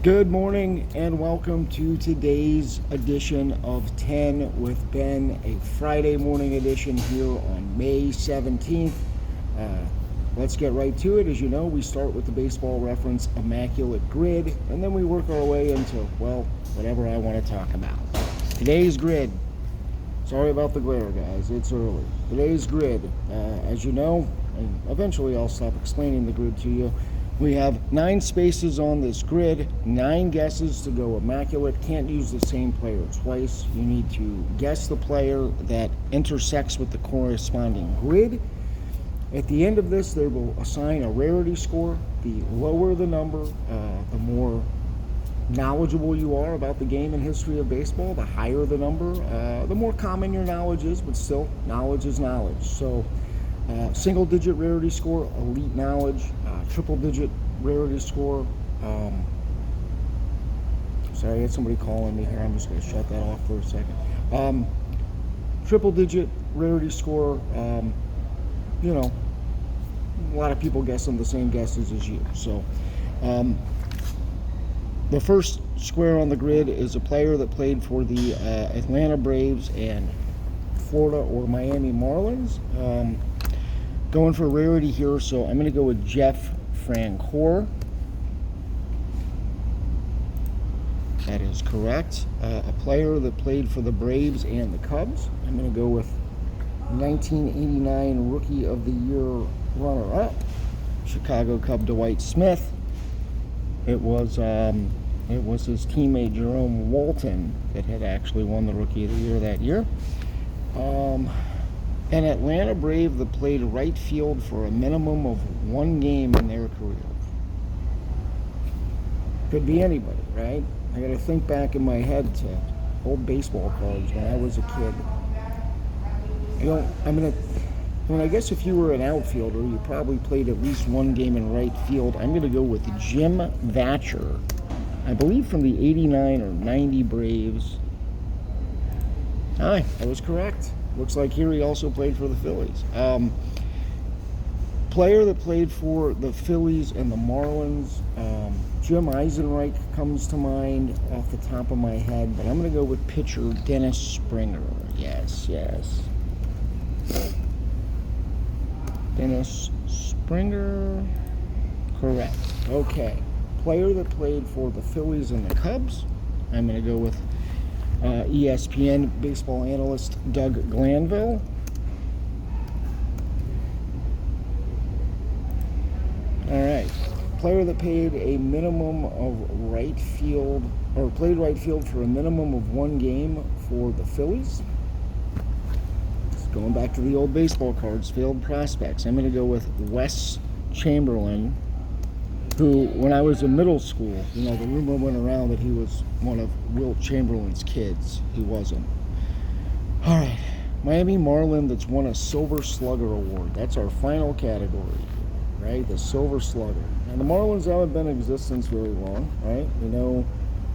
Good morning and welcome to today's edition of 10 with Ben, a Friday morning edition here on May 17th. Let's get right to it. As you know, we start with the Baseball Reference Immaculate Grid, and then we work our way into, well, whatever I want to talk about. Today's grid. Sorry about the glare, guys. It's early. Today's grid, as you know, and eventually I'll stop explaining the grid to you. We have 9 spaces on this grid, 9 guesses to go immaculate. Can't use the same player twice. You need to guess the player that intersects with the corresponding grid. At the end of this, they will assign a rarity score. The lower the number, the more knowledgeable you are about the game and history of baseball. The higher the number, the more common your knowledge is, but still, knowledge is knowledge. So, single-digit rarity score, elite knowledge. Triple-digit rarity score. Sorry, I had somebody calling me here. I'm just going to shut that off for a second. Triple-digit rarity score. You know, a lot of people guess them the same guesses as you. So, the first square on the grid is a player that played for the Atlanta Braves and Florida or Miami Marlins. Going for rarity here, so I'm going to go with Jeff Francoeur. That is correct. A player that played for the Braves and the Cubs. I'm going to go with 1989 Rookie of the Year runner-up, Chicago Cub Dwight Smith. It was his teammate Jerome Walton that had actually won the Rookie of the Year that year. An Atlanta Brave that played right field for a minimum of 1 game in their career. Could be anybody, right? I gotta think back in my head to old baseball cards when I was a kid. I guess if you were an outfielder, you probably played at least 1 game in right field. I'm gonna go with Jim Thatcher. I believe from the 89 or 90 Braves. Hi, I was correct. Looks like here he also played for the Phillies. Player that played for the Phillies and the Marlins, Jim Eisenreich comes to mind off the top of my head, but I'm going to go with pitcher Dennis Springer. Yes. Dennis Springer, correct. Okay, player that played for the Phillies and the Cubs, I'm going to go with ESPN baseball analyst Doug Glanville. All right. Player that played a minimum of right field, or played right field for a minimum of 1 game for the Phillies. Just going back to the old baseball cards, failed prospects. I'm going to go with Wes Chamberlain, who, when I was in middle school, the rumor went around that he was one of Wilt Chamberlain's kids. He wasn't. All right. Miami Marlin that's won a Silver Slugger Award. That's our final category, right? The Silver Slugger. And the Marlins haven't been in existence very long, right? We know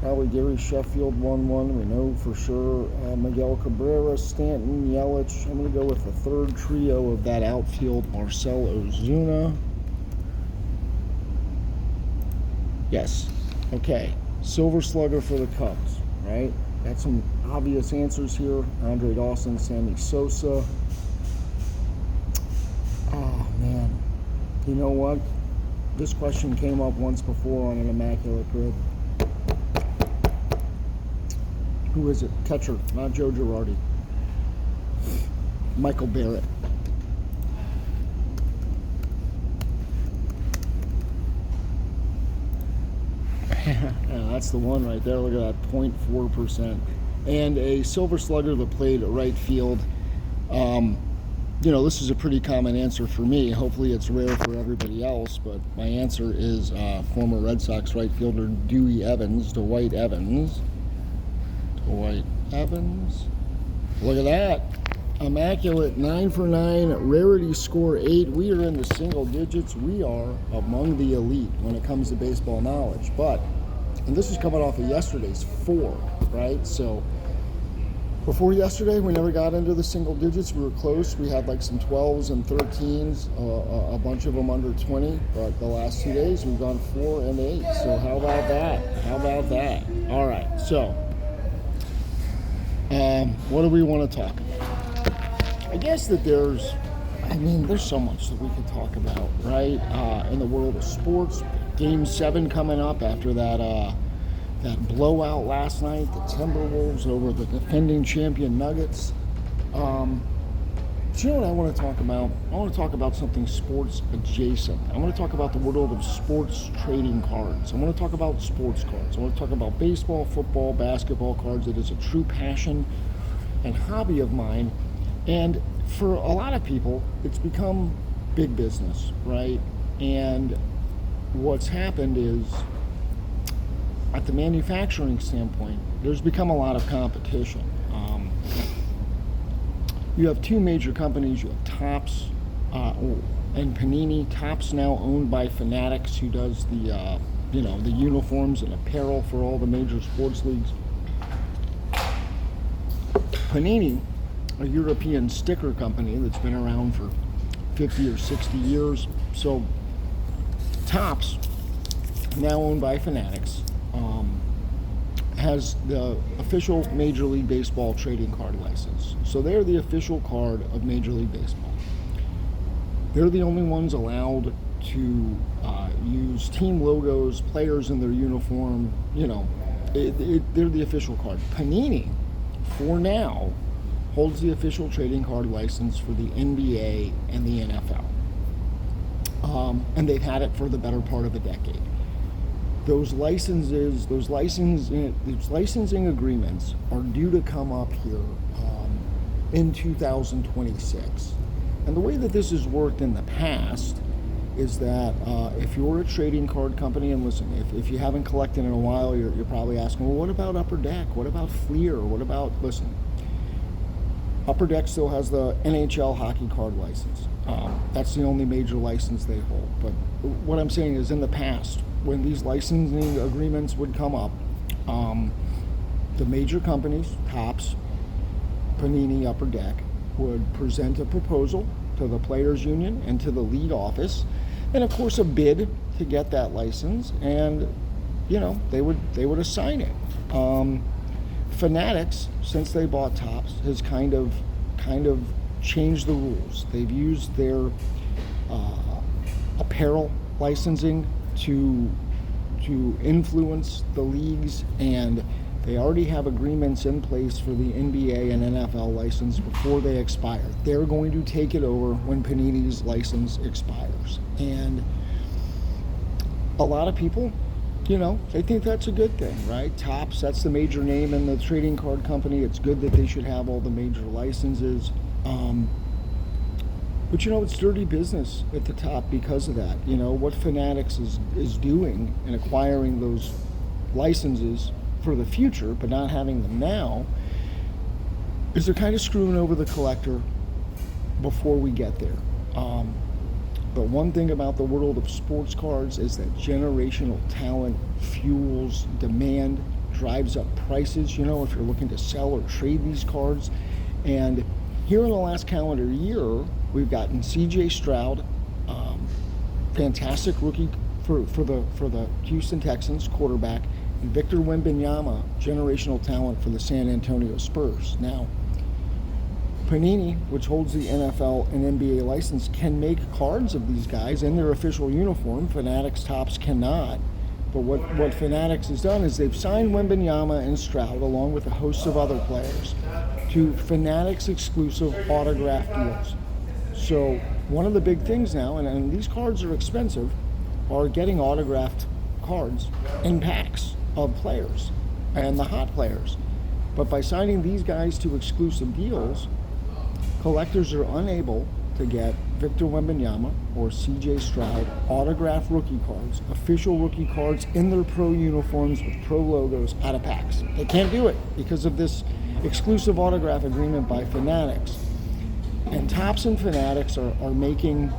probably Gary Sheffield won one. We know for sure Miguel Cabrera, Stanton, Yelich. I'm going to go with the third trio of that outfield, Marcell Ozuna. Yes. Okay. Silver Slugger for the Cubs, right? Got some obvious answers here. Andre Dawson, Sammy Sosa. Oh, man. You know what? This question came up once before on an Immaculate Grid. Who is it? Catcher, not Joe Girardi. Michael Barrett. That's the one right there. Look at that, 0.4%. And a Silver Slugger that played right field. This is a pretty common answer for me. Hopefully it's rare for everybody else, but my answer is former Red Sox right fielder Dwight Evans. Look at that. Immaculate, 9 for 9, rarity score 8. We are in the single digits. We are among the elite when it comes to baseball knowledge. And this is coming off of yesterday's 4, right? So before yesterday, we never got into the single digits. We were close. We had like some 12s and 13s, a bunch of them under 20. But the last 2 days, we've gone 4 and 8. So how about that? How about that? All right, so what do we want to talk about? I guess that there's so much that we could talk about, right? In the world of sports, Game 7 coming up after that blowout last night, the Timberwolves over the defending champion Nuggets. Do you know what I want to talk about? I want to talk about something sports adjacent. I want to talk about the world of sports trading cards. I want to talk about sports cards. I want to talk about baseball, football, basketball cards. It is a true passion and hobby of mine. And for a lot of people, it's become big business, right? And what's happened is, at the manufacturing standpoint, there's become a lot of competition. You have two major companies. You have Topps and Panini. Topps now owned by Fanatics, who does the uniforms and apparel for all the major sports leagues. Panini, a European sticker company that's been around for 50 or 60 years. So Topps, now owned by Fanatics, has the official Major League Baseball trading card license. So they're the official card of Major League Baseball. They're the only ones allowed to use team logos, players in their uniform. They're the official card. Panini, for now, holds the official trading card license for the NBA and the NFL. And they've had it for the better part of a decade. Those licensing agreements are due to come up here in 2026. And the way that this has worked in the past is that if you're a trading card company, and listen, if you haven't collected in a while, you're probably asking, well, what about Upper Deck? What about Fleer? Listen, Upper Deck still has the NHL hockey card license. That's the only major license they hold. But what I'm saying is, in the past, when these licensing agreements would come up, the major companies, Topps, Panini, Upper Deck, would present a proposal to the players' union and to the league office, and of course a bid to get that license, and they would assign it. Fanatics, since they bought Topps, has kind of changed the rules. They've used their apparel licensing to influence the leagues, and they already have agreements in place for the NBA and NFL license before they expire. They're going to take it over when Panini's license expires. And a lot of people, they think that's a good thing, right? Topps, that's the major name in the trading card company. It's good that they should have all the major licenses. But it's dirty business at the top because of that. What Fanatics is doing in acquiring those licenses for the future, but not having them now, is they're kind of screwing over the collector before we get there. But one thing about the world of sports cards is that generational talent fuels demand, drives up prices, if you're looking to sell or trade these cards. And here in the last calendar year, we've gotten C.J. Stroud, fantastic rookie for the Houston Texans, quarterback, and Victor Wembanyama, generational talent for the San Antonio Spurs. Now, Panini, which holds the NFL and NBA license, can make cards of these guys in their official uniform. Fanatics, Topps cannot. But what Fanatics has done is they've signed Wembanyama and Stroud, along with a host of other players, to Fanatics exclusive autograph deals. So one of the big things now, and these cards are expensive, are getting autographed cards in packs of players and the hot players. But by signing these guys to exclusive deals, collectors are unable to get Victor Wembanyama or C.J. Stroud autographed rookie cards, official rookie cards in their pro uniforms with pro logos out of packs. They can't do it because of this exclusive autograph agreement by Fanatics. And Topps and Fanatics are making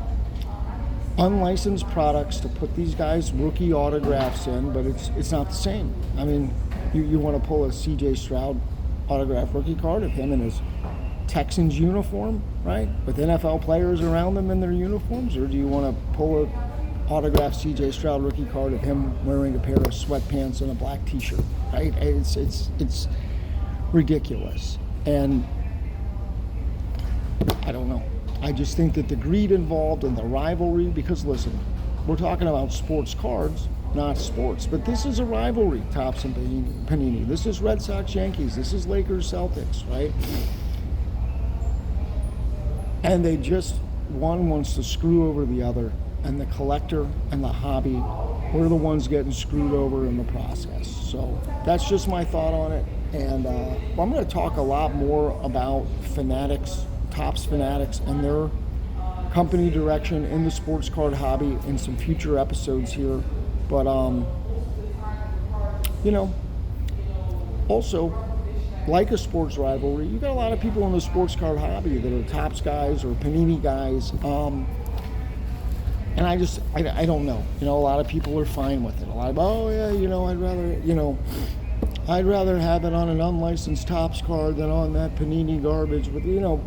unlicensed products to put these guys' rookie autographs in, but it's not the same. I mean, you want to pull a C.J. Stroud autograph rookie card of him in his Texans uniform, right, with NFL players around them in their uniforms, or do you want to pull autographed CJ Stroud rookie card of him wearing a pair of sweatpants and a black t-shirt, right? It's ridiculous. And I don't know. I just think that the greed involved and the rivalry, because listen, we're talking about sports cards, not sports, but this is a rivalry, Topps and Panini. This is Red Sox Yankees. This is Lakers Celtics, right? And they just, one wants to screw over the other, and the collector and the hobby, we're the ones getting screwed over in the process. So that's just my thought on it. And I'm going to talk a lot more about Fanatics, Topps Fanatics, and their company direction in the sports card hobby in some future episodes here. But, you know, also, like a sports rivalry, you got a lot of people in the sports card hobby that are Topps guys or Panini guys. And I don't know. You know, a lot of people are fine with it. A lot of, oh yeah, you know, I'd rather have it on an unlicensed Topps card than on that Panini garbage. But, you know,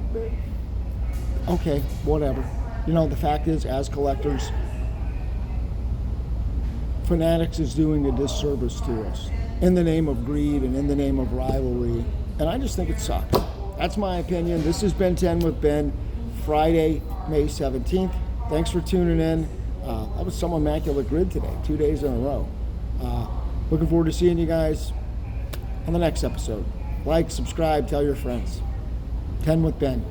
okay, whatever. You know, the fact is, as collectors, Fanatics is doing a disservice to us in the name of greed and in the name of rivalry. And I just think it sucks. That's my opinion. This has been 10 with Ben, Friday, May 17th. Thanks for tuning in. That was some immaculate grid today, 2 days in a row. Looking forward to seeing you guys on the next episode. Like, subscribe, tell your friends. 10 with Ben.